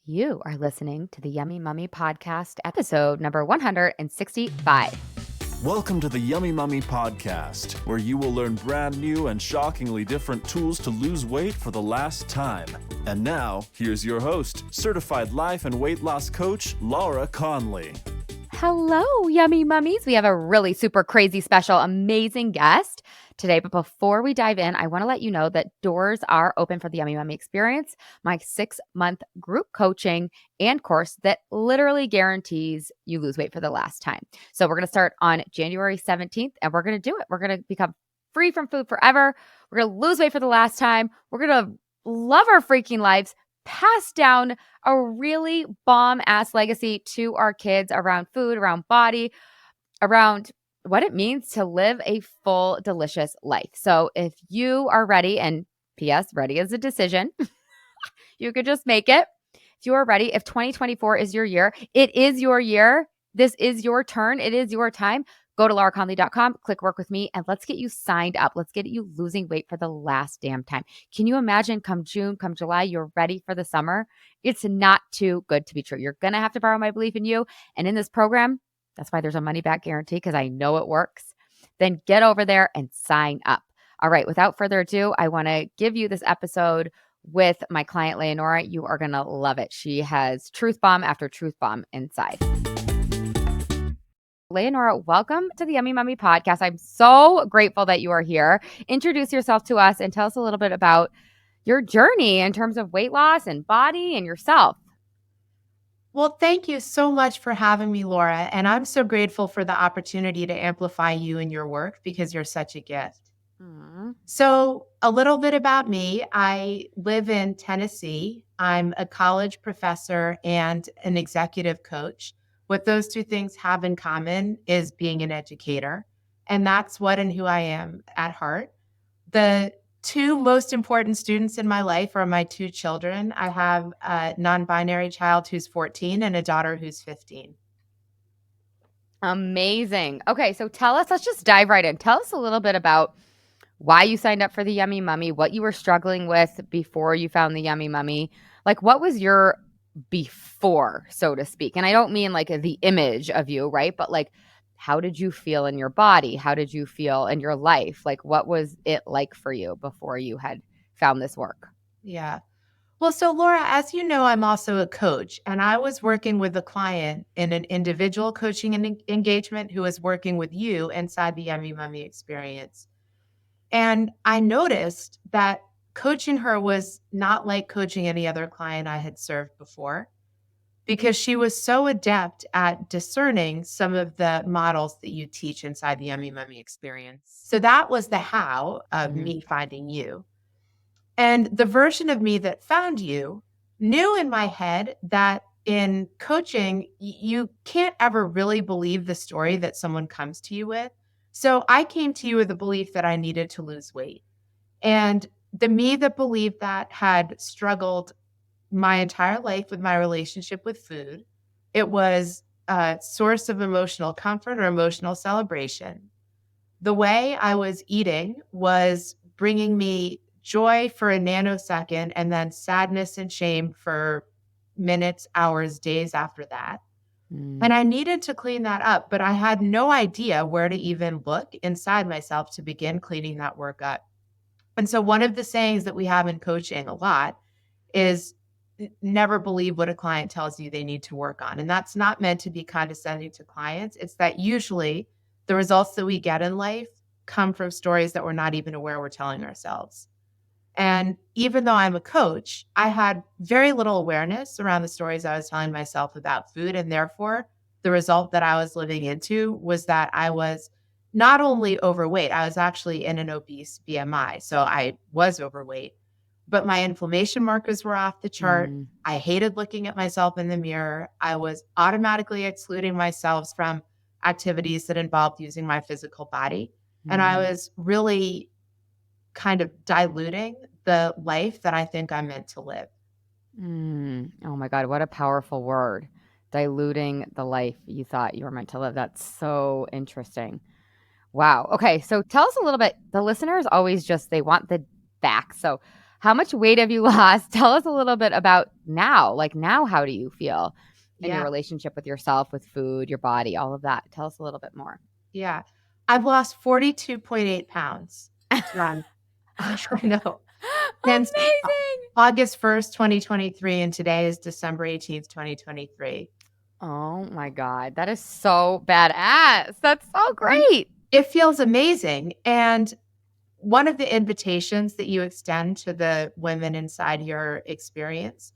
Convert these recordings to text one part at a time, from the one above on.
You are listening to the Yummy Mummy podcast, episode number 165. Welcome to the Yummy Mummy podcast, where you will learn brand new and shockingly different tools to lose weight for the last time. And now, here's your host, certified life and weight loss coach, Laura Conley. Hello, Yummy Mummies. We have a really super crazy special, amazing guest today. But before we dive in, I want to let you know that doors are open for the Yummy Mummy Experience, my 6-month group coaching and course that literally guarantees you lose weight for the last time. So we're going to start on January 17th and we're going to do it. We're going to become free from food forever. We're going to lose weight for the last time. We're going to love our freaking lives, pass down a really bomb-ass legacy to our kids around food, around body, around what it means to live a full, delicious life. So if you are ready, and P.S., ready is a decision, you could just make it. If you are ready, if 2024 is your year, it is your year. This is your turn. It is your time. Go to lauraconley.com, click work with me, and let's get you signed up. Let's get you losing weight for the last damn time. Can you imagine come June, come July, you're ready for the summer? It's not too good to be true. You're going to have to borrow my belief in you. And in this program, that's why there's a money back guarantee, because I know it works. Then get over there and sign up. All right, without further ado, I want to give you this episode with my client, Leonora. You are going to love it. She has truth bomb after truth bomb inside. Leonora, welcome to the Yummy Mummy podcast. I'm so grateful that you are here. Introduce yourself to us and tell us a little bit about your journey in terms of weight loss and body and yourself. Well, thank you so much for having me, Laura. And I'm so grateful for the opportunity to amplify you and your work because you're such a gift. So a little bit about me. I live in Tennessee. I'm a college professor and an executive coach. What those two things have in common is being an educator. And that's what and who I am at heart. The two most important students in my life are my two children. I have a non-binary child who's 14 and a daughter who's 15. Amazing. Okay, so let's just dive right in. Tell us a little bit about why you signed up for the Yummy Mummy, what you were struggling with before you found the Yummy Mummy. Like, what was your before, so to speak? And I don't mean like the image of you, right? But like, how did you feel in your body? How did you feel in your life? Like, what was it like for you before you had found this work? Yeah. Well, so Laura, as you know, I'm also a coach, and I was working with a client in an individual coaching engagement who was working with you inside the Yummy Mummy experience. And I noticed that coaching her was not like coaching any other client I had served before, because she was so adept at discerning some of the models that you teach inside the Yummy Mummy experience. So that was the how of me finding you. And the version of me that found you knew in my head that in coaching, you can't ever really believe the story that someone comes to you with. So I came to you with the belief that I needed to lose weight. And the me that believed that had struggled my entire life with my relationship with food. It was a source of emotional comfort or emotional celebration. The way I was eating was bringing me joy for a nanosecond and then sadness and shame for minutes, hours, days after that. And I needed to clean that up, but I had no idea where to even look inside myself to begin cleaning that work up. And so one of the sayings that we have in coaching a lot is never believe what a client tells you they need to work on. And that's not meant to be condescending to clients. It's that usually the results that we get in life come from stories that we're not even aware we're telling ourselves. And even though I'm a coach, I had very little awareness around the stories I was telling myself about food. And therefore, the result that I was living into was that I was not only overweight, I was actually in an obese BMI. So I was overweight, but my inflammation markers were off the chart. I hated looking at myself in the mirror. I was automatically excluding myself from activities that involved using my physical body. And I was really kind of diluting the life that I think I'm meant to live. Oh my God, what a powerful word. Diluting the life you thought you were meant to live. That's so interesting. Wow. Okay, so tell us a little bit. The listeners always they want the facts. So How much weight have you lost? Tell us a little bit about now. Like now, how do you feel in your Yeah. relationship with yourself, with food, your body, all of that? Tell us a little bit more. Yeah. I've lost 42.8 pounds. I know. Since Amazing. August 1st, 2023, and today is December 18th, 2023. Oh my God. That is so badass. That's so great. It feels amazing. And one of the invitations that you extend to the women inside your experience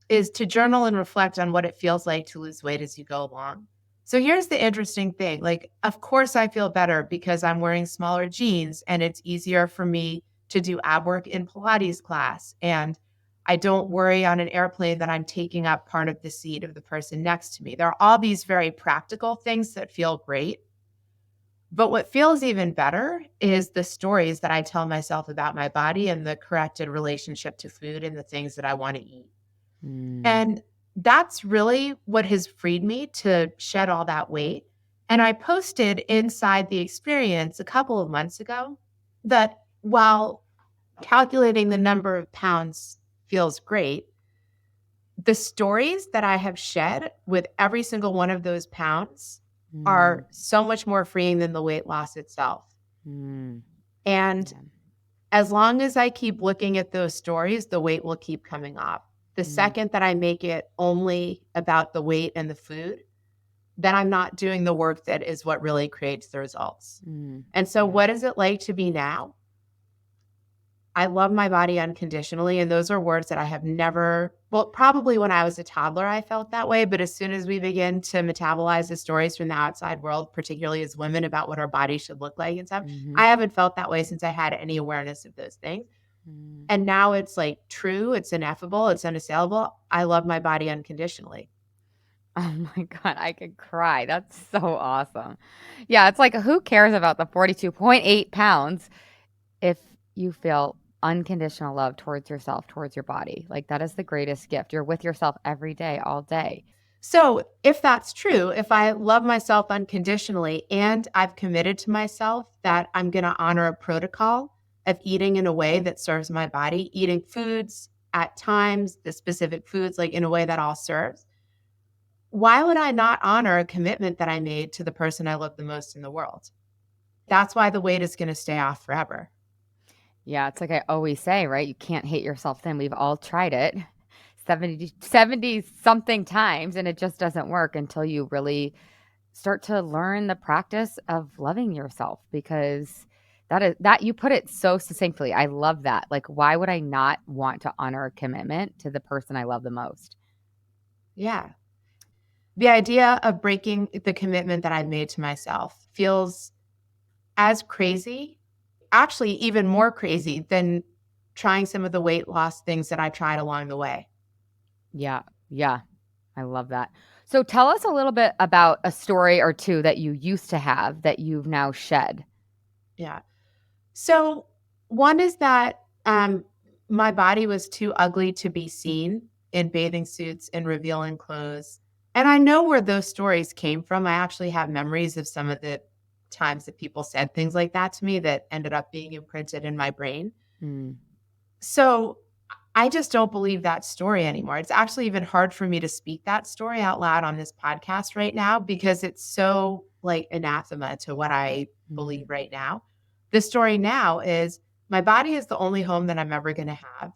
is to journal and reflect on what it feels like to lose weight as you go along. So here's the interesting thing. Like, of course, I feel better because I'm wearing smaller jeans and it's easier for me to do ab work in Pilates class. And I don't worry on an airplane that I'm taking up part of the seat of the person next to me. There are all these very practical things that feel great. But what feels even better is the stories that I tell myself about my body and the corrected relationship to food and the things that I want to eat. And that's really what has freed me to shed all that weight. And I posted inside the experience a couple of months ago that while calculating the number of pounds feels great, the stories that I have shed with every single one of those pounds are so much more freeing than the weight loss itself. And as long as I keep looking at those stories, the weight will keep coming off. The second that I make it only about the weight and the food, then I'm not doing the work that is what really creates the results. And so what is it like to be now? I love my body unconditionally. And those are words that I have never, well, probably when I was a toddler, I felt that way. But as soon as we begin to metabolize the stories from the outside world, particularly as women about what our body should look like and stuff, I haven't felt that way since I had any awareness of those things. And now it's like true, it's ineffable, it's unassailable. I love my body unconditionally. Oh my God, I could cry. That's so awesome. Yeah, it's like who cares about the 42.8 pounds if you feel unconditional love towards yourself, towards your body. Like that is the greatest gift. You're with yourself every day, all day. So if that's true, if I love myself unconditionally and I've committed to myself that I'm going to honor a protocol of eating in a way that serves my body, eating foods at times, the specific foods, like in a way that all serves, why would I not honor a commitment that I made to the person I love the most in the world? That's why the weight is going to stay off forever. Yeah, it's like I always say, right? You can't hate yourself thin. We've all tried it 70 something times and it just doesn't work until you really start to learn the practice of loving yourself, because that you put it so succinctly. I love that. Like, why would I not want to honor a commitment to the person I love the most? Yeah. The idea of breaking the commitment that I've made to myself feels as crazy, actually even more crazy than trying some of the weight loss things that I tried along the way. Yeah. Yeah. I love that. So tell us a little bit about a story or two that you used to have that you've now shed. Yeah. So one is that my body was too ugly to be seen in bathing suits and revealing clothes. And I know where those stories came from. I actually have memories of some of the times that people said things like that to me that ended up being imprinted in my brain. So I just don't believe that story anymore. It's actually even hard for me to speak that story out loud on this podcast right now because it's so like anathema to what I believe right now. The story now is my body is the only home that I'm ever going to have.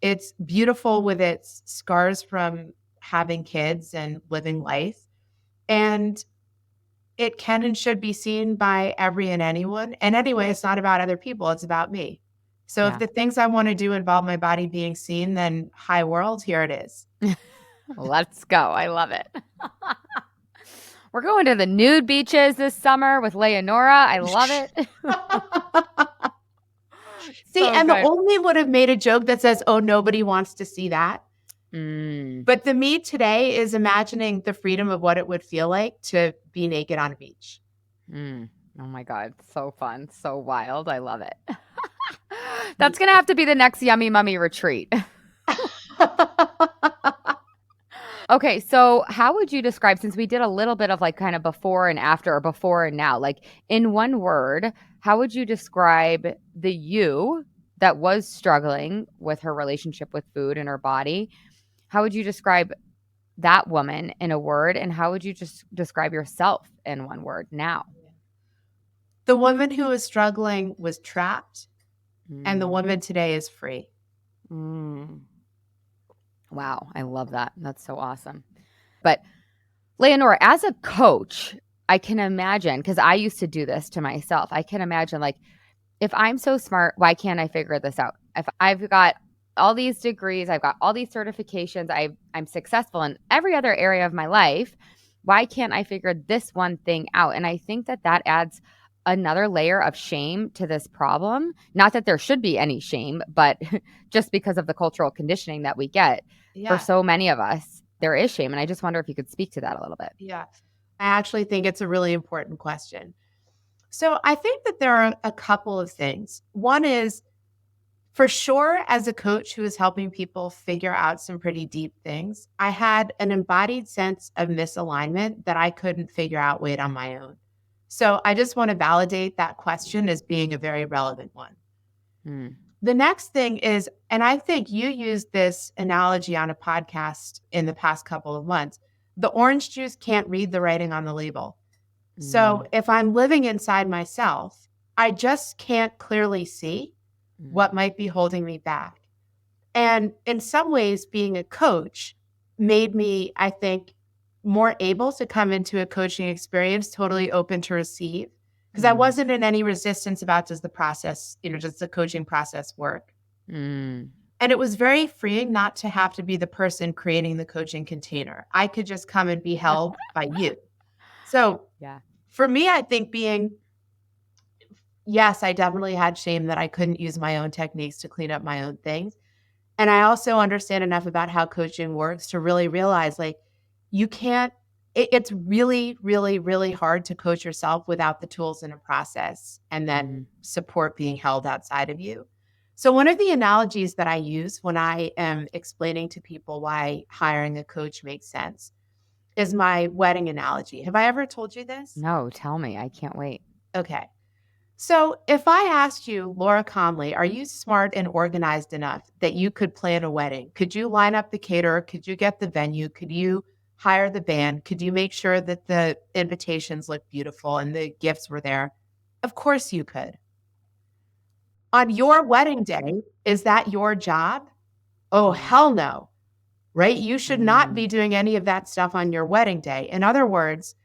It's beautiful with its scars from having kids and living life. And it can and should be seen by every and anyone. And anyway, it's not about other people. It's about me. So if the things I want to do involve my body being seen, then hi world, here it is. Let's go. I love it. We're going to the nude beaches this summer with Leonora. I love it. See, So and good. the only would have made a joke that says, oh, nobody wants to see that. But the me today is imagining the freedom of what it would feel like to be naked on a beach. Oh my God. So fun. So wild. I love it. That's going to have to be the next Yummy Mummy retreat. Okay. So how would you describe, since we did a little bit of like kind of before and after or before and now, like in one word, how would you describe the you that was struggling with her relationship with food and her body, how would you describe that woman in a word? And how would you just describe yourself in one word now? The woman who was struggling was trapped, and the Mm. woman today is free. Mm. Wow, I love that. That's so awesome. But Leonora, as a coach, I can imagine, because I used to do this to myself. I can imagine, like, if I'm so smart, why can't I figure this out? If I've got all these degrees, I've got all these certifications, I'm successful in every other area of my life, why can't I figure this one thing out? And I think that that adds another layer of shame to this problem. Not that there should be any shame, but just because of the cultural conditioning that we get for Yeah. so many of us, there is shame. And I just wonder if you could speak to that a little bit. Yeah. I actually think it's a really important question. So I think that there are a couple of things. One is, for sure, as a coach who is helping people figure out some pretty deep things, I had an embodied sense of misalignment that I couldn't figure out weight on my own. So I just want to validate that question as being a very relevant one. Mm. The next thing is, and I think you used this analogy on a podcast in the past couple of months, the orange juice can't read the writing on the label. So if I'm living inside myself, I just can't clearly see what might be holding me back. And in some ways, being a coach made me, I think, more able to come into a coaching experience totally open to receive, because I wasn't in any resistance about does the process, does the coaching process work? Mm. And it was very freeing not to have to be the person creating the coaching container. I could just come and be held by you. So Yeah. for me, I think yes, I definitely had shame that I couldn't use my own techniques to clean up my own things. And I also understand enough about how coaching works to really realize, like, you can't, it's really, really, really hard to coach yourself without the tools in a process and then support being held outside of you. So one of the analogies that I use when I am explaining to people why hiring a coach makes sense is my wedding analogy. Have I ever told you this? No, tell me. I can't wait. Okay. So if I asked you, Laura Conley, are you smart and organized enough that you could plan a wedding? Could you line up the caterer? Could you get the venue? Could you hire the band? Could you make sure that the invitations look beautiful and the gifts were there? Of course you could. On your wedding day, is that your job? Oh, hell no, right? You should not be doing any of that stuff on your wedding day. In other words,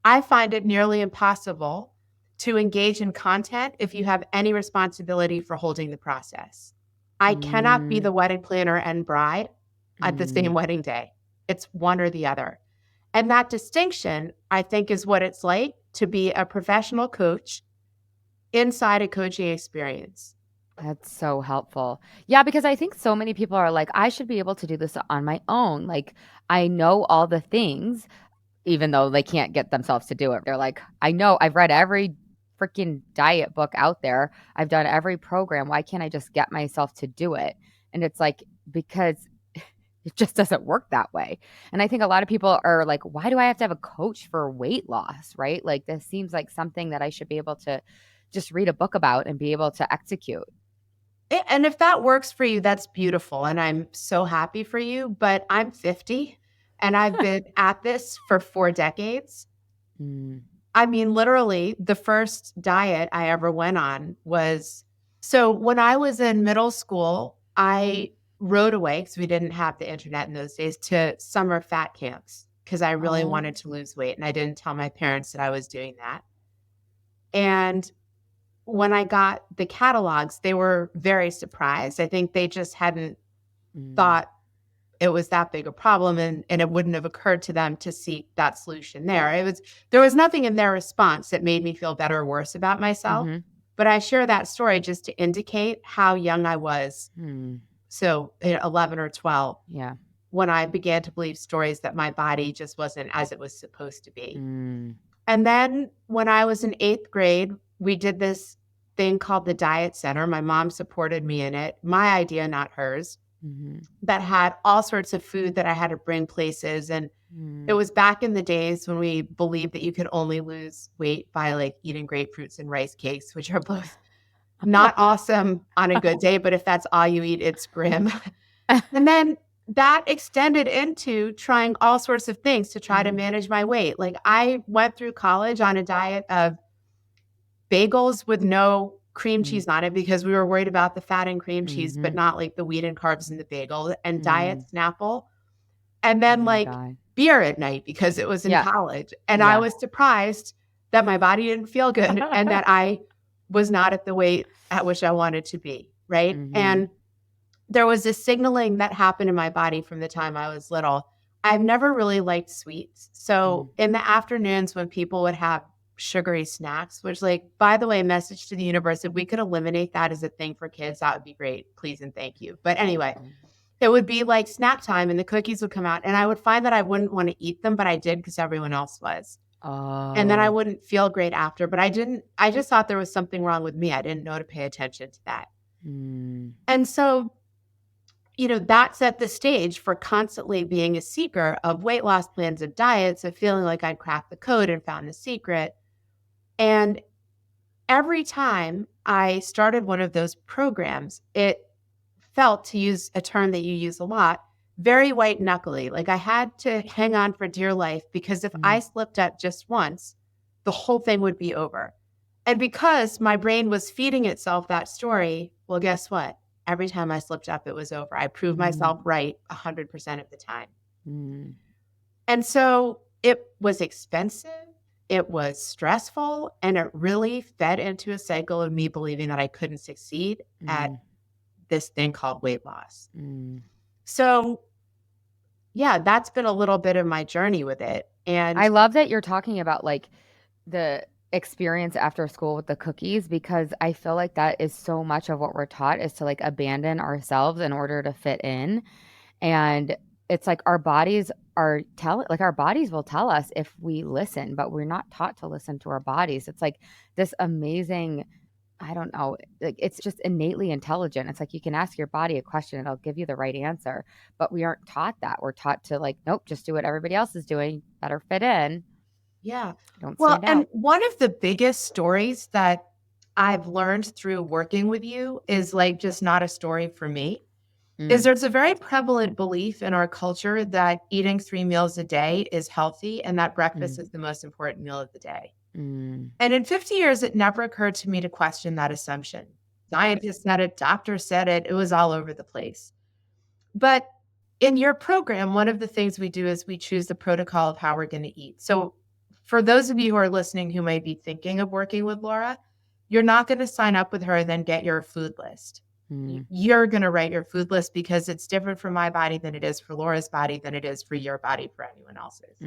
I find it nearly impossible to engage in content if you have any responsibility for holding the process. I cannot be the wedding planner and bride at the same wedding day. It's one or the other. And that distinction, I think, is what it's like to be a professional coach inside a coaching experience. That's so helpful. Yeah, because I think so many people are like, I should be able to do this on my own. Like, I know all the things, even though they can't get themselves to do it. They're like, I know I've read every freaking diet book out there. I've done every program. Why can't I just get myself to do it? And it's like, because it just doesn't work that way. And I think a lot of people are like, why do I have to have a coach for weight loss? Right? Like, this seems like something that I should be able to just read a book about and be able to execute. And if that works for you, that's beautiful. And I'm so happy for you. But I'm 50 and I've been at this for 4 decades. I mean, literally, the first diet I ever went on was, so when I was in middle school, I rode away, because we didn't have the internet in those days, to summer fat camps because I really wanted to lose weight. And I didn't tell my parents that I was doing that. And when I got the catalogs, they were very surprised. I think they just hadn't thought it was that big a problem, and it wouldn't have occurred to them to seek that solution there. There was nothing in their response that made me feel better or worse about myself. But I share that story just to indicate how young I was. So 11 or 12. Yeah. When I began to believe stories that my body just wasn't as it was supposed to be. And then when I was in 8th grade, we did this thing called the Diet Center. My mom supported me in it. My idea, not hers. That had all sorts of food that I had to bring places. And it was back in the days when we believed that you could only lose weight by like eating grapefruits and rice cakes, which are both Not awesome on a good day, but if that's all you eat, it's grim. And then that extended into trying all sorts of things to try to manage my weight. Like I went through college on a diet of bagels with no cream cheese on it because we were worried about the fat and cream cheese, but not like the wheat and carbs in the bagel, and diet Snapple. And Oh then my like God. beer at night because it was in Yeah. college. And I Yeah. was surprised that my body didn't feel good and that I was not at the weight at which I wanted to be. Right. And there was this signaling that happened in my body from the time I was little. I've never really liked sweets. So in the afternoons when people would have sugary snacks, which like, by the way, message to the universe, if we could eliminate that as a thing for kids, that would be great. Please and thank you. But anyway, it would be like snack time and the cookies would come out and I would find that I wouldn't want to eat them, but I did because everyone else was. And then I wouldn't feel great after, but I just thought there was something wrong with me. I didn't know to pay attention to that. And so, that set the stage for constantly being a seeker of weight loss plans and diets, of feeling like I'd cracked the code and found the secret. And every time I started one of those programs, it felt, to use a term that you use a lot, very white knuckly. Like I had to hang on for dear life because if I slipped up just once, the whole thing would be over. And because my brain was feeding itself that story, well, guess what? Every time I slipped up, it was over. I proved myself right 100% of the time. And so it was expensive, it was stressful, and it really fed into a cycle of me believing that I couldn't succeed at this thing called weight loss. So yeah, that's been a little bit of my journey with it. And I love that you're talking about like the experience after school with the cookies, because I feel like that is so much of what we're taught, is to like abandon ourselves in order to fit in. And it's like our bodies our bodies will tell us if we listen, but we're not taught to listen to our bodies. It's like this amazing, I don't know, like it's just innately intelligent. It's like you can ask your body a question and it'll give you the right answer, but we aren't taught that. We're taught to like, nope, just do what everybody else is doing. Better fit in. yeah. Don't Well, stand and out. one of the biggest stories that I've learned through working with you is like just not a story for me. Is there's a very prevalent belief in our culture that eating 3 meals a day is healthy and that breakfast is the most important meal of the day. And in 50 years, it never occurred to me to question that assumption. Scientists said it, doctors said it, it was all over the place. But in your program, one of the things we do is we choose the protocol of how we're going to eat. So for those of you who are listening who might be thinking of working with Laura, you're not going to sign up with her and then get your food list. You're going to write your food list because it's different for my body than it is for Laura's body, than it is for your body, for anyone else's.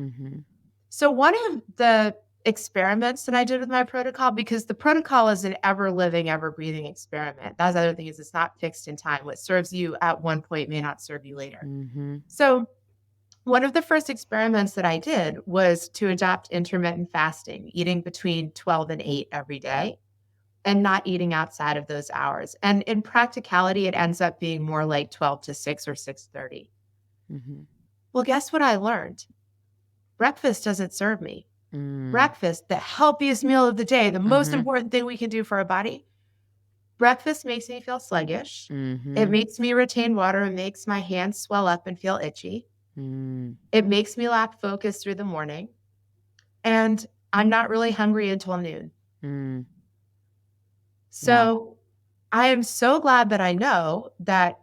So one of the experiments that I did with my protocol, because the protocol is an ever living, ever breathing experiment. That's the other thing, is it's not fixed in time. What serves you at one point may not serve you later. So one of the first experiments that I did was to adopt intermittent fasting, eating between 12 and 8 every day and not eating outside of those hours. And in practicality, it ends up being more like 12 to 6 or 6:30. Well, guess what I learned? Breakfast doesn't serve me. Breakfast, the healthiest meal of the day, the most important thing we can do for our body. Breakfast makes me feel sluggish. It makes me retain water. It makes my hands swell up and feel itchy. It makes me lack focus through the morning. And I'm not really hungry until noon. So I am so glad that I know that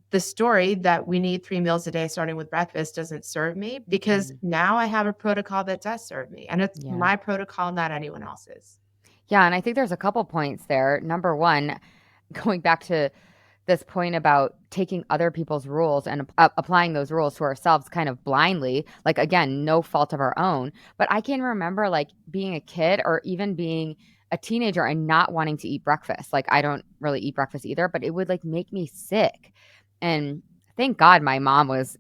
the story that we need 3 meals a day starting with breakfast doesn't serve me, because now I have a protocol that does serve me, and it's my protocol, not anyone else's. Yeah. And I think there's a couple points there. Number one, going back to this point about taking other people's rules and applying those rules to ourselves kind of blindly, like again, no fault of our own. But I can remember like being a kid or even being a teenager and not wanting to eat breakfast. Like I don't really eat breakfast either, but it would like make me sick. And thank God my mom was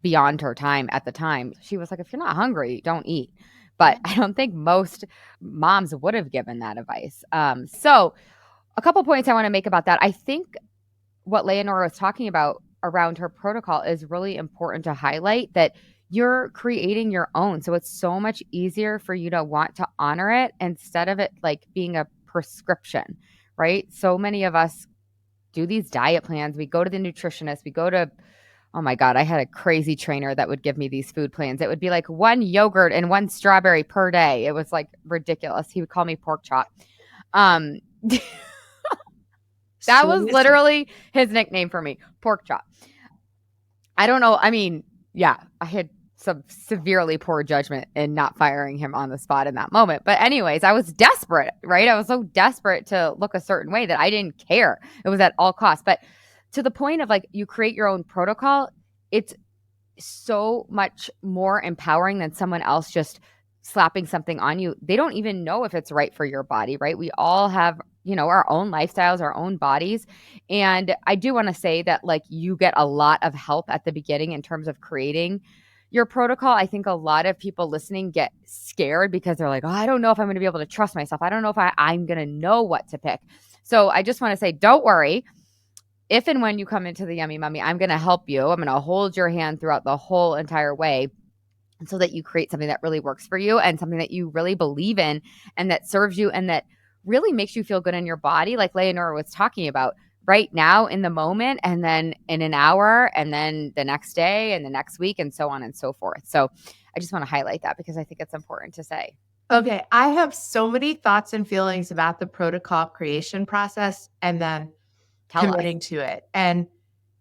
beyond her time at the time. She was like, if you're not hungry, don't eat. But I don't think most moms would have given that advice. So a couple points I want to make about that. I think what Leonora was talking about around her protocol is really important to highlight, that you're creating your own. So it's so much easier for you to want to honor it instead of it like being a prescription, right? So many of us do these diet plans. We go to the nutritionist. We go to, oh my God, I had a crazy trainer that would give me these food plans. It would be like 1 yogurt and 1 strawberry per day. It was like ridiculous. He would call me pork chop. Um, that was Seriously? literally his nickname for me, pork chop. I don't know. I mean, yeah, I had some severely poor judgment in not firing him on the spot in that moment. But anyways, I was desperate, right? I was so desperate to look a certain way that I didn't care. It was at all costs. But to the point of like you create your own protocol, it's so much more empowering than someone else just slapping something on you. They don't even know if it's right for your body, right? We all have, our own lifestyles, our own bodies. And I do want to say that like you get a lot of help at the beginning in terms of creating your protocol. I think a lot of people listening get scared because they're like, oh, I don't know if I'm going to be able to trust myself. I don't know if I'm going to know what to pick. So I just want to say, don't worry. If and when you come into the Yummy Mummy, I'm going to help you. I'm going to hold your hand throughout the whole entire way so that you create something that really works for you and something that you really believe in and that serves you and that really makes you feel good in your body, like Leonora was talking about right now in the moment, and then in an hour, and then the next day and the next week, and so on and so forth. So I just want to highlight that because I think it's important to say. Okay, I have so many thoughts and feelings about the protocol creation process and then Tell us. committing to it. And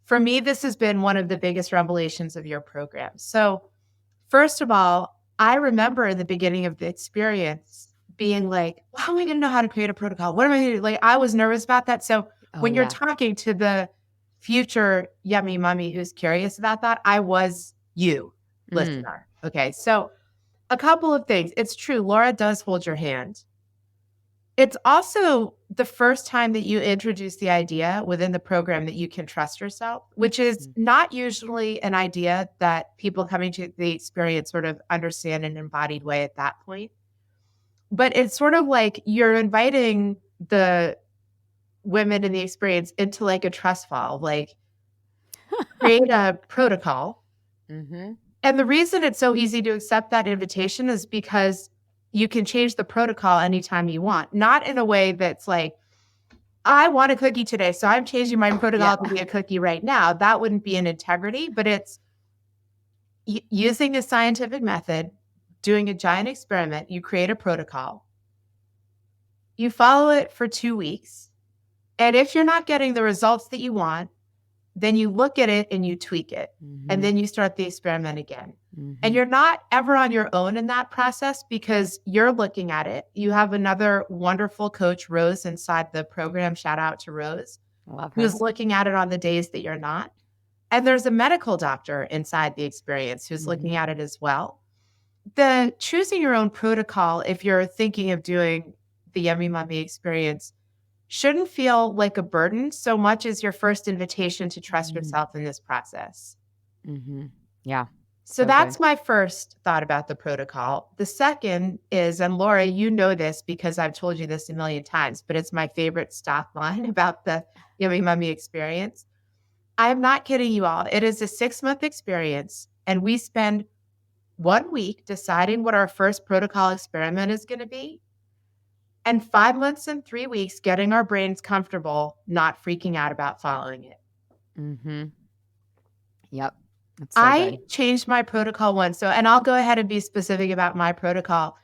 for me, this has been one of the biggest revelations of your program. So, first of all, I remember the beginning of the experience being like, well, how am I going to know how to create a protocol? What am I going to do? Like, I was nervous about that. So, Oh, when you're yeah. talking to the future Yummy Mummy who's curious about that, I was you, listener. Okay. So, a couple of things. It's true. Laura does hold your hand. It's also the first time that you introduce the idea within the program that you can trust yourself, which is not usually an idea that people coming to the experience sort of understand in an embodied way at that point. But it's sort of like you're inviting the women in the experience into like a trust fall, like create a protocol. Mm-hmm. And the reason it's so easy to accept that invitation is because you can change the protocol anytime you want, not in a way that's like, I want a cookie today, so I'm changing my protocol to be a cookie right now. That wouldn't be an integrity, but it's using a scientific method, doing a giant experiment. You create a protocol. You follow it for 2 weeks. And if you're not getting the results that you want, then you look at it and you tweak it. And then you start the experiment again. And you're not ever on your own in that process because you're looking at it. You have another wonderful coach, Rose, inside the program. Shout out to Rose, who's looking at it on the days that you're not. And there's a medical doctor inside the experience who's looking at it as well. The choosing your own protocol, if you're thinking of doing the Yummy Mummy experience, shouldn't feel like a burden so much as your first invitation to trust yourself in this process. Yeah. So that's my first thought about the protocol. The second is, and Laura, you know this because I've told you this a million times, but it's my favorite stock line about the Yummy Mummy experience. I'm not kidding you all. It is a 6-month experience, and we spend 1 week deciding what our first protocol experiment is going to be, and 5 months and 3 weeks getting our brains comfortable, not freaking out about following it. Yep. That's so I good. changed my protocol once. So, and I'll go ahead and be specific about my protocol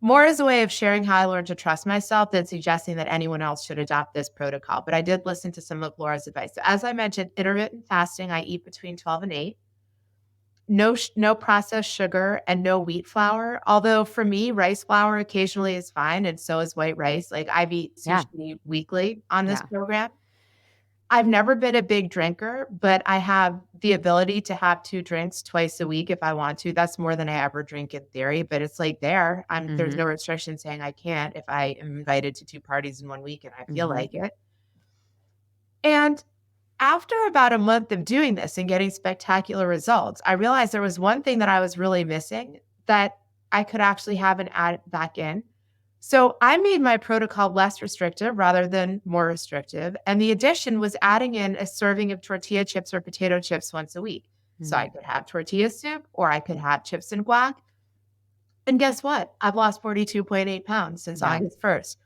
more as a way of sharing how I learned to trust myself than suggesting that anyone else should adopt this protocol. But I did listen to some of Laura's advice. So as I mentioned, intermittent fasting, I eat between 12 and 8. No processed sugar and no wheat flour. Although for me, rice flour occasionally is fine, and so is white rice. Like I've eaten sushi weekly on this program. I've never been a big drinker, but I have the ability to have 2 drinks twice a week if I want to. That's more than I ever drink in theory, but it's like there's no restriction saying I can't if I am invited to 2 parties in 1 week and I feel like it. And after about a month of doing this and getting spectacular results, I realized there was one thing that I was really missing that I could actually have and add back in. So I made my protocol less restrictive rather than more restrictive. And the addition was adding in a serving of tortilla chips or potato chips once a week. So I could have tortilla soup or I could have chips and guac. And guess what? I've lost 42.8 pounds since August 1st.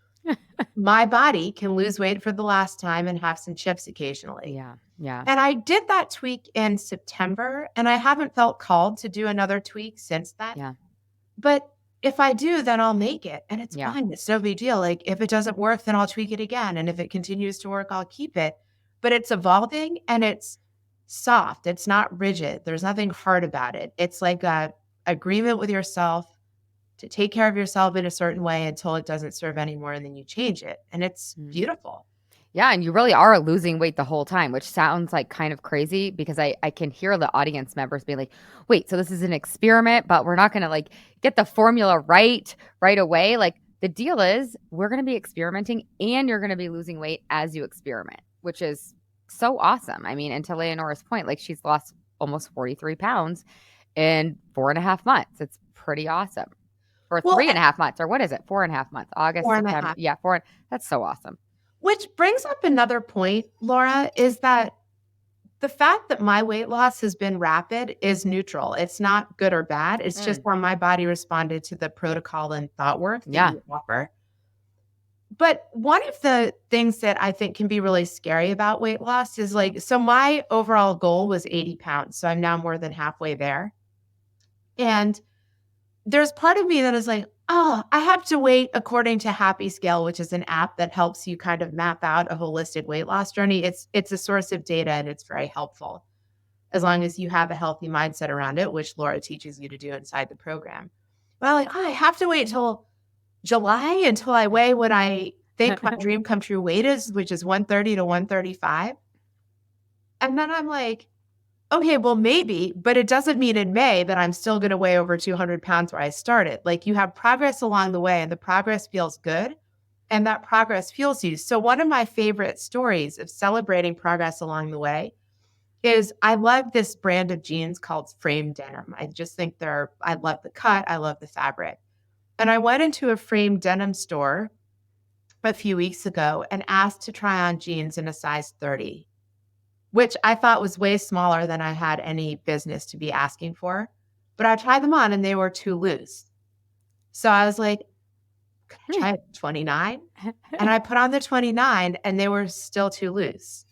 my body can lose weight for the last time and have some chips occasionally. Yeah. Yeah. And I did that tweak in September, and I haven't felt called to do another tweak since then. Yeah. But if I do, then I'll make it, and it's Yeah. fine. It's no big deal. Like, if it doesn't work, then I'll tweak it again, and if it continues to work, I'll keep it. But it's evolving, and it's soft. It's not rigid. There's nothing hard about it. It's like a agreement with yourself to take care of yourself in a certain way until it doesn't serve anymore, and then you change it, and it's Mm. beautiful. Yeah, and you really are losing weight the whole time, which sounds like kind of crazy because I can hear the audience members being like, "Wait, so this is an experiment, but we're not going to like get the formula right away." Like the deal is we're going to be experimenting and you're going to be losing weight as you experiment, which is so awesome. I mean, and to Leonora's point, like she's lost almost 43 pounds in 4.5 months. It's pretty awesome. Or Well, 3.5 months, or what is it? 4.5 months. August, 4.5. September. Yeah, four. That's so awesome. Which brings up another point, Laura, is that the fact that my weight loss has been rapid is neutral. It's not good or bad. It's just where my body responded to the protocol and thought work that you offer. But one of the things that I think can be really scary about weight loss is like, so my overall goal was 80 pounds. So I'm now more than halfway there. And there's part of me that is like, oh, I have to wait according to Happy Scale, which is an app that helps you kind of map out a holistic weight loss journey. It's a source of data and it's very helpful as long as you have a healthy mindset around it, which Laura teaches you to do inside the program. But I'm like, oh, I have to wait till July until I weigh what I think my dream come true weight is, which is 130 to 135. And then I'm like, okay, well, maybe, but it doesn't mean in May that I'm still going to weigh over 200 pounds where I started. Like you have progress along the way and the progress feels good and that progress fuels you. So one of my favorite stories of celebrating progress along the way is I love this brand of jeans called Frame Denim. I just think I love the cut. I love the fabric. And I went into a Frame Denim store a few weeks ago and asked to try on jeans in a size 30. Which I thought was way smaller than I had any business to be asking for. But I tried them on and they were too loose. So I was like, can I try 29? And I put on the 29 and they were still too loose.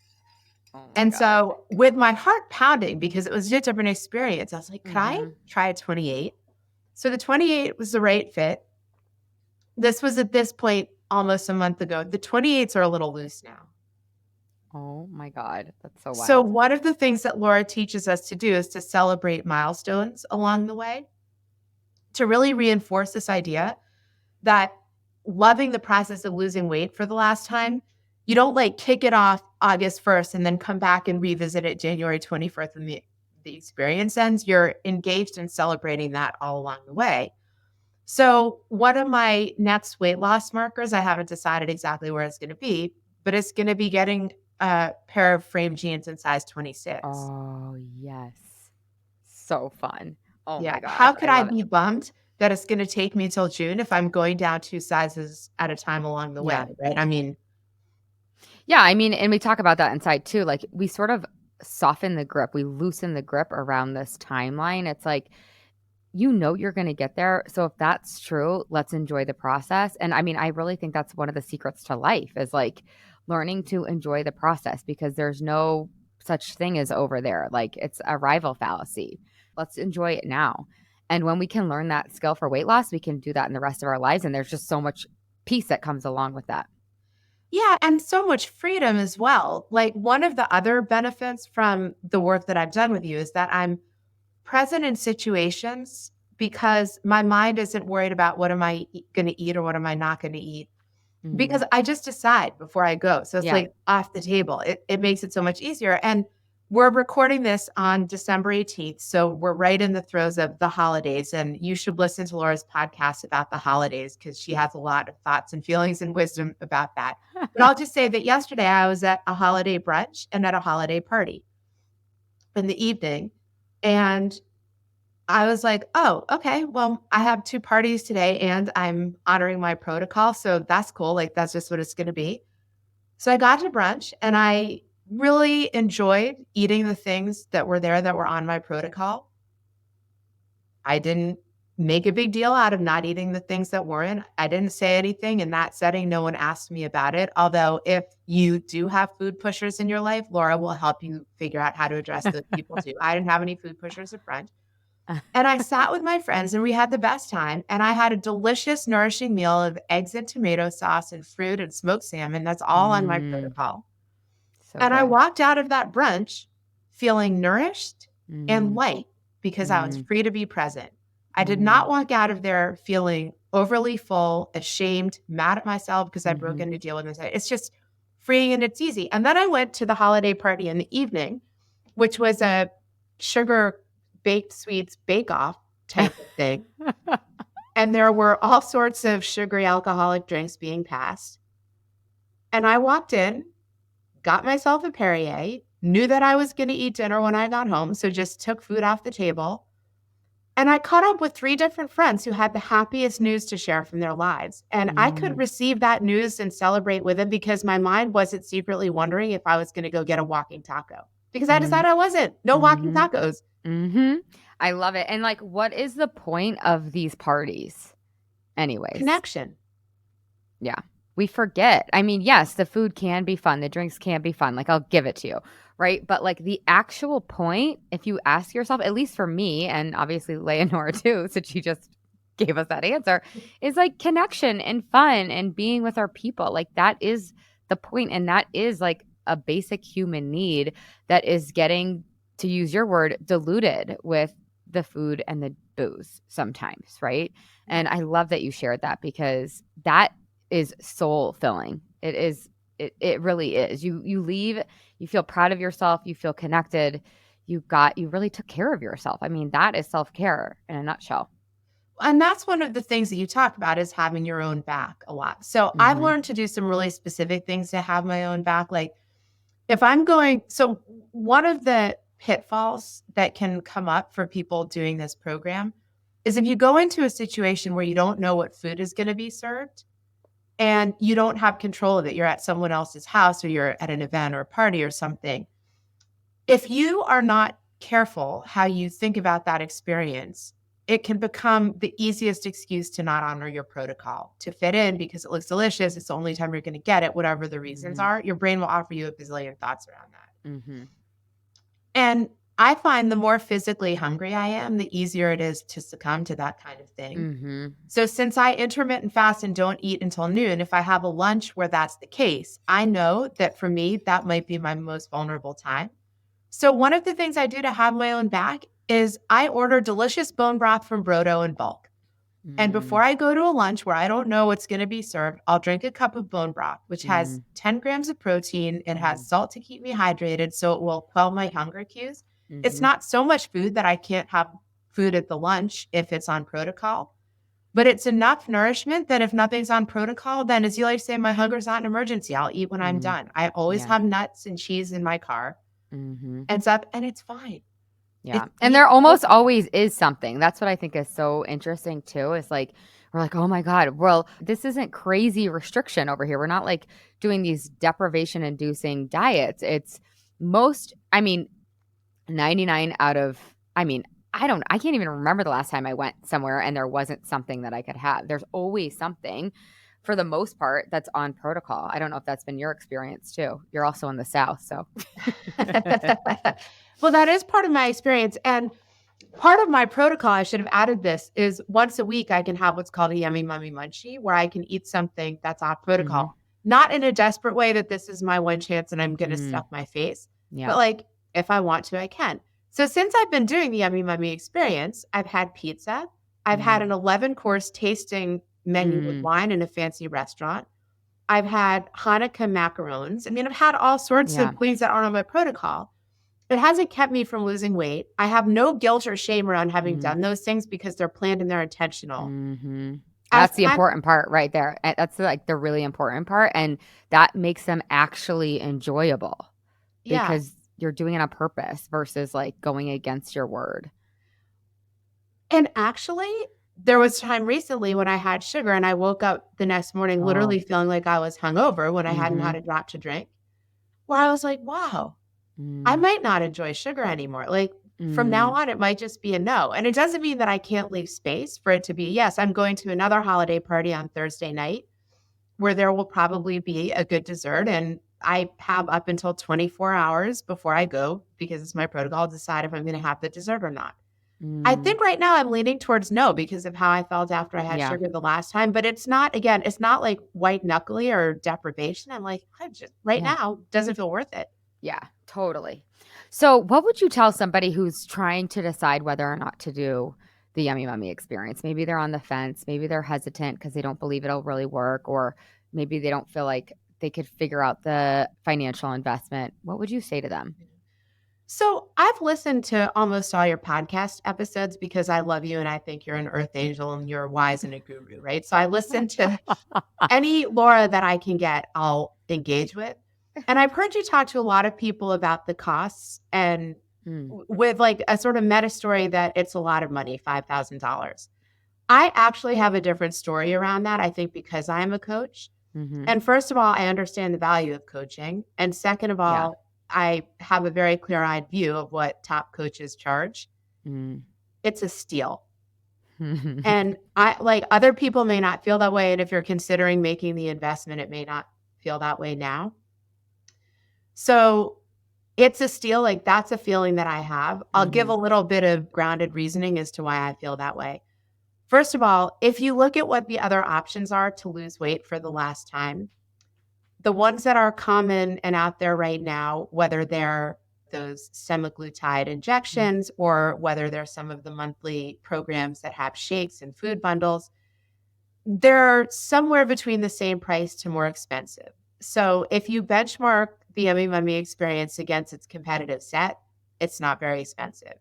And so with my heart pounding, because it was a different experience, I was like, could I try a 28? So the 28 was the right fit. This was at this point almost a month ago. The 28s are a little loose now. Oh my God. That's so wild. So one of the things that Laura teaches us to do is to celebrate milestones along the way, to really reinforce this idea that loving the process of losing weight for the last time, you don't like kick it off August 1st and then come back and revisit it January 24th when the experience ends. You're engaged in celebrating that all along the way. So one of my next weight loss markers, I haven't decided exactly where it's going to be, but it's going to be getting a pair of Frame jeans in size 26. Oh, yes. So fun. Oh yeah. my gosh. How could I be bummed that it's going to take me till June if I'm going down 2 sizes at a time along the way, right? I mean, and we talk about that inside too. Like we sort of soften the grip. We loosen the grip around this timeline. It's like, you're going to get there. So if that's true, let's enjoy the process. And I mean, I really think that's one of the secrets to life is like learning to enjoy the process because there's no such thing as over there. Like it's a rival fallacy. Let's enjoy it now. And when we can learn that skill for weight loss, we can do that in the rest of our lives. And there's just so much peace that comes along with that. Yeah, and so much freedom as well. Like one of the other benefits from the work that I've done with you is that I'm present in situations because my mind isn't worried about what am I going to eat or what am I not going to eat. Because I just decide before I go. So it's like off the table. It makes it so much easier. And we're recording this on December 18th. So we're right in the throes of the holidays. And you should listen to Laura's podcast about the holidays because she has a lot of thoughts and feelings and wisdom about that. But I'll just say that yesterday I was at a holiday brunch and at a holiday party in the evening. And I was like, oh, okay, well, I have 2 parties today and I'm honoring my protocol. So that's cool. Like, that's just what it's going to be. So I got to brunch and I really enjoyed eating the things that were there that were on my protocol. I didn't make a big deal out of not eating the things that weren't. I didn't say anything in that setting. No one asked me about it. Although if you do have food pushers in your life, Laura will help you figure out how to address those people too. I didn't have any food pushers at brunch. And I sat with my friends and we had the best time. And I had a delicious, nourishing meal of eggs and tomato sauce and fruit and smoked salmon. That's all on my protocol. So And I good. walked out of that brunch feeling nourished and light because I was free to be present. I did not walk out of there feeling overly full, ashamed, mad at myself because I broke into deal with this. It's just freeing and it's easy. And then I went to the holiday party in the evening, which was a sugar baked sweets bake-off type of thing. And there were all sorts of sugary alcoholic drinks being passed. And I walked in, got myself a Perrier, knew that I was going to eat dinner when I got home, so just took food off the table. And I caught up with 3 different friends who had the happiest news to share from their lives. And I could receive that news and celebrate with it because my mind wasn't secretly wondering if I was going to go get a walking taco. Because I decided I wasn't. No walking tacos. I love it. And like, what is the point of these parties anyways? Connection. Yeah. We forget. I mean, yes, the food can be fun. The drinks can be fun. Like, I'll give it to you. Right. But like the actual point, if you ask yourself, at least for me, and obviously Leonora too, since she just gave us that answer, is like connection and fun and being with our people. Like that is the point. And that is like a basic human need that is getting, to use your word, diluted with the food and the booze sometimes. Right. And I love that you shared that because that is soul filling. It is. It really is. You leave, you feel proud of yourself, you feel connected, you really took care of yourself. I mean, that is self-care in a nutshell. And that's one of the things that you talk about is having your own back a lot. So I've learned to do some really specific things to have my own back. Like if I'm going, so one of the pitfalls that can come up for people doing this program is if you go into a situation where you don't know what food is going to be served, and you don't have control of it. You're at someone else's house or you're at an event or a party or something. If you are not careful how you think about that experience, it can become the easiest excuse to not honor your protocol, to fit in because it looks delicious. It's the only time you're going to get it, whatever the reasons are. Your brain will offer you a bazillion thoughts around that. And I find the more physically hungry I am, the easier it is to succumb to that kind of thing. So since I intermittent fast and don't eat until noon, if I have a lunch where that's the case, I know that for me, that might be my most vulnerable time. So one of the things I do to have my own back is I order delicious bone broth from Brodo in bulk. And before I go to a lunch where I don't know what's going to be served, I'll drink a cup of bone broth, which has 10 grams of protein. It has salt to keep me hydrated, so it will quell my hunger cues. It's not so much food that I can't have food at the lunch if it's on protocol, but it's enough nourishment that if nothing's on protocol, then as you like to say, my hunger's not an emergency. I'll eat when I'm done. I always have nuts and cheese in my car and stuff, and it's fine. Yeah. And there almost always is something. That's what I think is so interesting too. Is like, we're like, oh my God, well, this isn't crazy restriction over here. We're not like doing these deprivation inducing diets. It's 99 out of, I can't even remember the last time I went somewhere and there wasn't something that I could have. There's always something for the most part that's on protocol. I don't know if that's been your experience too. You're also in the South, so. Well, that is part of my experience. And part of my protocol, I should have added this, is once a week I can have what's called a Yummy Mummy Munchie, where I can eat something that's off protocol. Not in a desperate way that this is my one chance and I'm going to stuff my face. But like, if I want to, I can. So since I've been doing the Yummy Mummy experience, I've had pizza. I've had an 11-course tasting menu with wine in a fancy restaurant. I've had Hanukkah macarons. I've had all sorts of things that aren't on my protocol. It hasn't kept me from losing weight. I have no guilt or shame around having done those things because they're planned and they're intentional. That's the important part right there. That's like the really important part. And that makes them actually enjoyable because you're doing it on purpose versus like going against your word. And actually, there was time recently when I had sugar and I woke up the next morning literally feeling like I was hungover when I hadn't had a drop to drink, where I was like, wow, I might not enjoy sugar anymore. Like from now Mm, on, it might just be a no. And it doesn't mean that I can't leave space for it to be, yes, I'm going to another holiday party on Thursday night where there will probably be a good dessert. And I have up until 24 hours before I go, because it's my protocol, to decide if I'm going to have the dessert or not. I mm, think right now I'm leaning towards no because of how I felt after I had yeah. sugar the last time. But it's not, again, it's not like white knuckly or deprivation. I'm like, I just right Yeah. now doesn't feel worth it. Yeah, totally. So, what would you tell somebody who's trying to decide whether or not to do the Yummy Mummy experience? Maybe they're on the fence, maybe they're hesitant because they don't believe it'll really work, or maybe they don't feel like they could figure out the financial investment. What would you say to them? So I've listened to almost all your podcast episodes because I love you and I think you're an earth angel and you're wise and a guru, right? So I listen to any Laura that I can get, I'll engage with. And I've heard you talk to a lot of people about the costs and Mm, with like a sort of meta story that it's a lot of money, $5,000. I actually have a different story around that, I think, because I'm a coach. mhm. And first of all, I understand the value of coaching. And second of Yeah. all, I have a very clear eyed view of what top coaches charge. Mm. It's a steal. And I like other people may not feel that way. And if you're considering making the investment, it may not feel that way now. So it's a steal. Like that's a feeling that I have. I'll give a Mhm. little bit of grounded reasoning as to why I feel that way. First of all, if you look at what the other options are to lose weight for the last time, the ones that are common and out there right now, whether they're those semaglutide Mm, injections or whether they're some of the monthly programs that have shakes and food bundles, they're somewhere between the same price to more expensive. So if you benchmark the Yummy Mummy experience against its competitive set, it's not very expensive.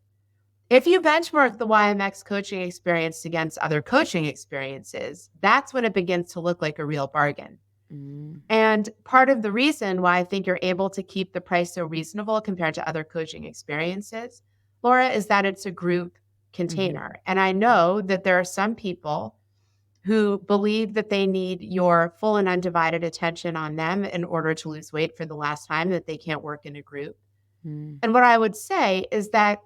If you benchmark the YMX coaching experience against other coaching experiences, that's when it begins to look like a real bargain. mm, And part of the reason why I think you're able to keep the price so reasonable compared to other coaching experiences, Laura, is that it's a group mhm. container. And I know that there are some people who believe that they need your full and undivided attention on them in order to lose weight for the last time, that they can't work in a group. Mm. And what I would say is that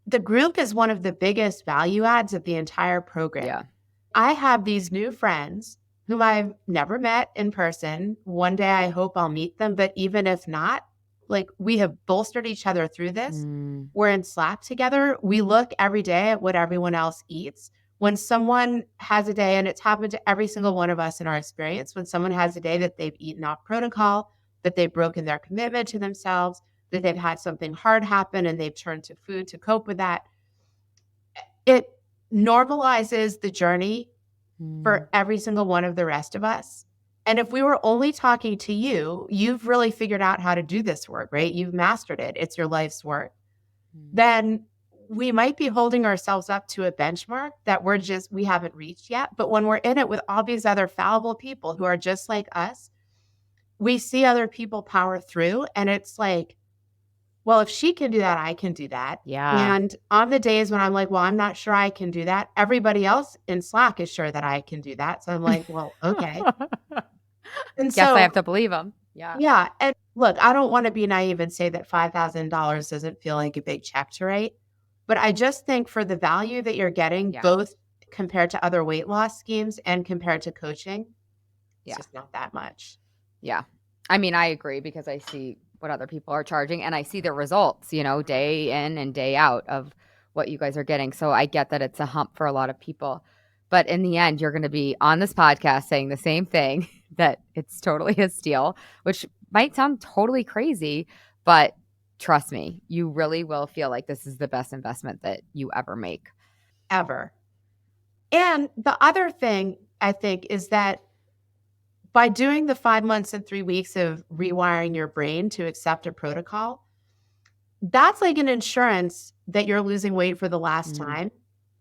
the group is one of the biggest value adds of the entire program. Yeah. I have these new friends whom I've never met in person. One day I hope I'll meet them, but even if not, like we have bolstered each other through this. Mm, We're in Slack together. We look every day at what everyone else eats. When someone has a day, and it's happened to every single one of us in our experience, when someone has a day that they've eaten off protocol, that they've broken their commitment to themselves, that they've had something hard happen and they've turned to food to cope with that, it normalizes the journey mm. for every single one of the rest of us. And if we were only talking to you, you've really figured out how to do this work, right? You've mastered it. It's your life's work. Mm. Then we might be holding ourselves up to a benchmark that we haven't reached yet. But when we're in it with all these other fallible people who are just like us, we see other people power through. And it's like, well, if she can do that, I can do that. Yeah. And on the days when I'm like, well, I'm not sure I can do that, everybody else in Slack is sure that I can do that. So I'm like, well, okay. And Guess I have so, to believe him. Yeah. yeah. And look, I don't want to be naive and say that $5,000 doesn't feel like a big check to write. But I just think for the value that you're getting, Yeah. both compared to other weight loss schemes and compared to coaching, it's Yeah. just not that much. Yeah. I mean, I agree because I see what other people are charging and I see the results, day in and day out of what you guys are getting. So I get that it's a hump for a lot of people. But in the end, you're going to be on this podcast saying the same thing that it's totally a steal, which might sound totally crazy, but trust me, you really will feel like this is the best investment that you ever make. Ever. And the other thing I think is that by doing the 5 months and 3 weeks of rewiring your brain to accept a protocol, that's like an insurance that you're losing weight for the last Mm, time.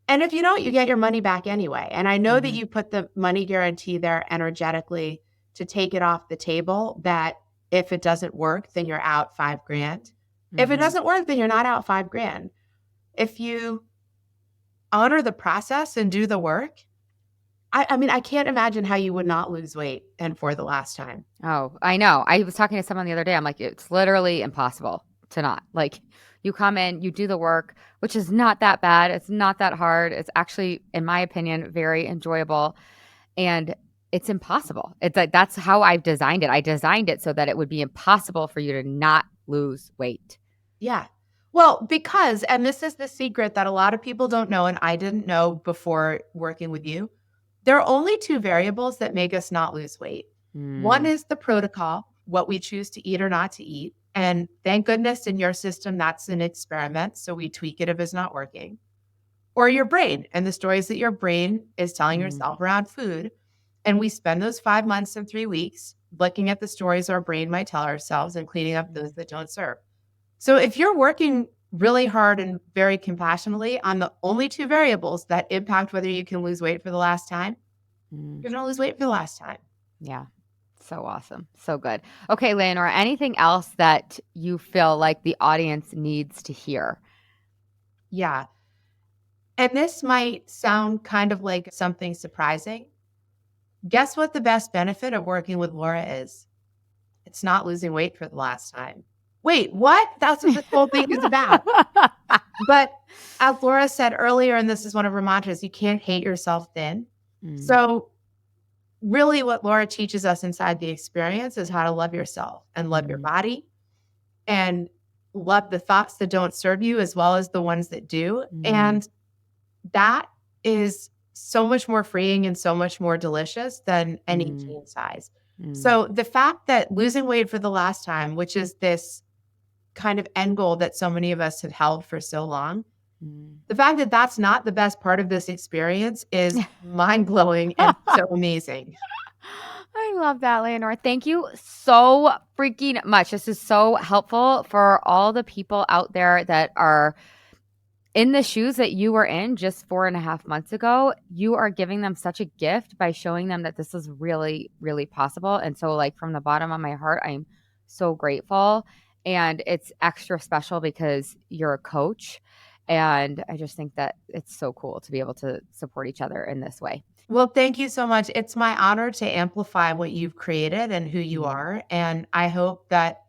And if you don't, you get your money back anyway. And I know that mhm, you put the money guarantee there energetically to take it off the table, that if it doesn't work, then you're out 5 grand. If it mhm. doesn't work, then you're not out 5 grand. If you honor the process and do the work, I mean, I can't imagine how you would not lose weight and for the last time. Oh, I know. I was talking to someone the other day. I'm like, it's literally impossible to not. Like, you come in, you do the work, which is not that bad. It's not that hard. It's actually, in my opinion, very enjoyable. And it's impossible. It's like, that's how I've designed it. I designed it so that it would be impossible for you to not lose weight. Yeah. Well, because, and this is the secret that a lot of people don't know, and I didn't know before working with you, there are only two variables that make us not lose weight. One is the protocol, what we choose to eat or not to eat. And thank goodness in your system, that's an experiment. So we tweak it if it's not working. Or your brain and the stories that your brain is telling yourself around food. And we spend those 5 months and 3 weeks looking at the stories our brain might tell ourselves and cleaning up those that don't serve. So if you're working really hard and very compassionately on the only two variables that impact whether you can lose weight for the last time, you're going to lose weight for the last time. Yeah. So awesome. So good. Okay, Leonora, anything else that you feel like the audience needs to hear? Yeah. And this might sound kind of like something surprising. Guess what the best benefit of working with Laura is? It's not losing weight for the last time. Wait, what? That's what this whole thing is about. But as Laura said earlier, and this is one of her mantras, you can't hate yourself thin. So really what Laura teaches us inside the experience is how to love yourself and love your body and love the thoughts that don't serve you as well as the ones that do. And that is so much more freeing and so much more delicious than any teen size. So the fact that losing weight for the last time, which is this kind of end goal that so many of us have held for so long, the fact that that's not the best part of this experience is mind-blowing and so amazing. I love that, Leonora. Thank you so freaking much. This is so helpful for all the people out there that are in the shoes that you were in just 4.5 months ago. You are giving them such a gift by showing them that this is really, really possible. And so, like, from the bottom of my heart, I'm so grateful. And it's extra special because you're a coach. And I just think that it's so cool to be able to support each other in this way. Well, thank you so much. It's my honor to amplify what you've created and who you are. And I hope that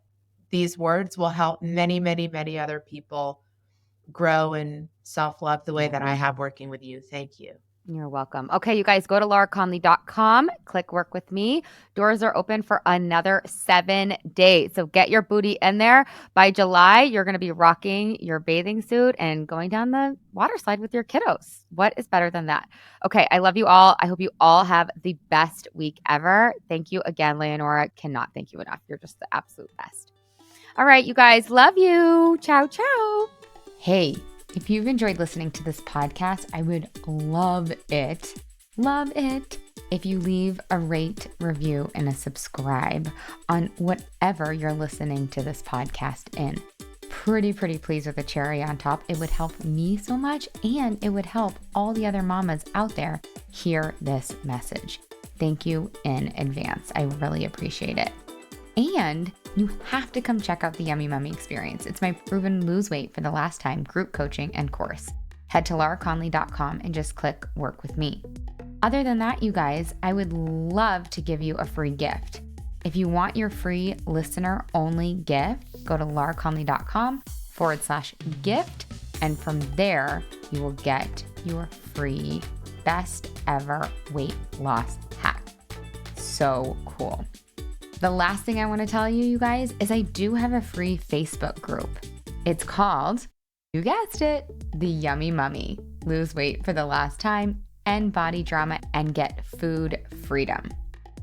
these words will help many, many, many other people grow and self-love the way that I have working with you. Thank you. You're welcome. Okay, you guys, go to lauraconley.com, click work with me. Doors are open for another 7 days. So get your booty in there. By July, you're going to be rocking your bathing suit and going down the water slide with your kiddos. What is better than that? Okay, I love you all. I hope you all have the best week ever. Thank you again, Leonora. Cannot thank you enough. You're just the absolute best. All right, you guys, love you. Ciao, ciao. Hey, if you've enjoyed listening to this podcast, I would love it if you leave a rate, review, and a subscribe on whatever you're listening to this podcast in. Pretty please with a cherry on top. It would help me so much, and it would help all the other mamas out there hear this message. Thank you in advance. I really appreciate it. And you have to come check out the Yummy Mummy experience. It's my proven lose weight for the last time group coaching and course. Head to lauraconley.com and just click work with me. Other than that, you guys, I would love to give you a free gift. If you want your free listener only gift, go to lauraconley.com/gift. And from there, you will get your free best ever weight loss hack. So cool. The last thing I want to tell you, you guys, is I do have a free Facebook group. It's called, you guessed it, The Yummy Mummy. Lose weight for the last time, end body drama, and get food freedom.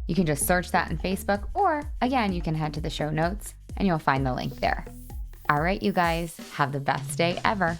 You can just search that in Facebook, or again, you can head to the show notes and you'll find the link there. All right, you guys, have the best day ever.